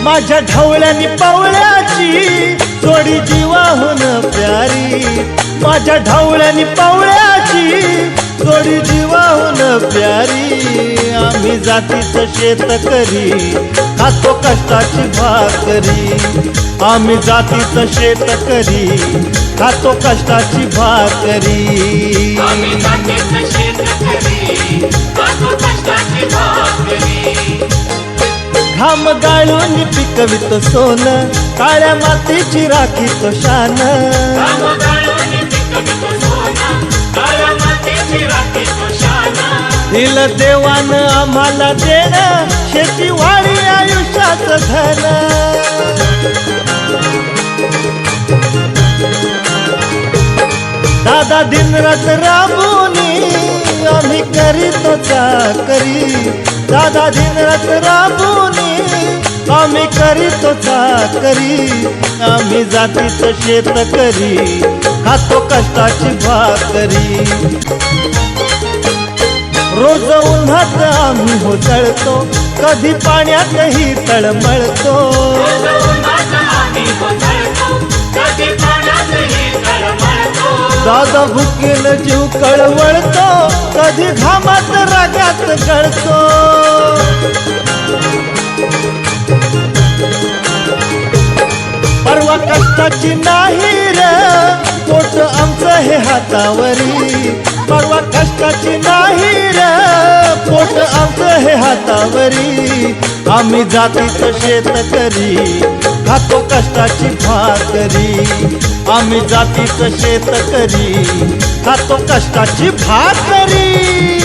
माझ्या ढवळ्यानी पावळ्याची जोडी जीवाहून प्यारी, माझ्या ढवळ्यानी पावळ्याची जोडी जीवाहून प्यारी। आम्ही जातीचं शेतकरी खातो कष्टाची भाकरी, आम्ही जातीचं शेतकरी खातो कष्टाची भाकरी। आम्ही जातीचं शेतकरी खातो कष्टाची भाकरी। घाम गाळून पिकवितो सोन, काळ्या मातीची राखीतो शान। घाम गाळून पिकवितो सोन, काळ्या मातीची राखीतो शान। दिलं देवानं आम्हाला देणं, शेतीवाडी आयुष्याचं धन। दादा दिनरात राबूनी आम्ही करीतो चाकरी, दादा दिनरात राबूनी आम्ही करीतो चाकरी। आम्ही जातीचं शेतकरी खातो कष्टाची भाकरी। रोज उन्हात आम्ही हो जळतो, कधी पाण्यातही तळमळतो। रोज उन्हात आम्ही हो जळतो, कधी पाण्यातही तळमळतो। दादा भुकेल जीव कळवळतो, कधी घामात रागात गळतो। परवा कष्टाची नाही रे पोट आमचं हे हातावरी, परवा कष्टाची नाही रे पोट आमचं हे हातावरी। आम्ही जातीचं शेतकरी खातो कष्टाची भाकरी, आम्ही जातीचं शेतकरी खातो कष्टाची भाकरी।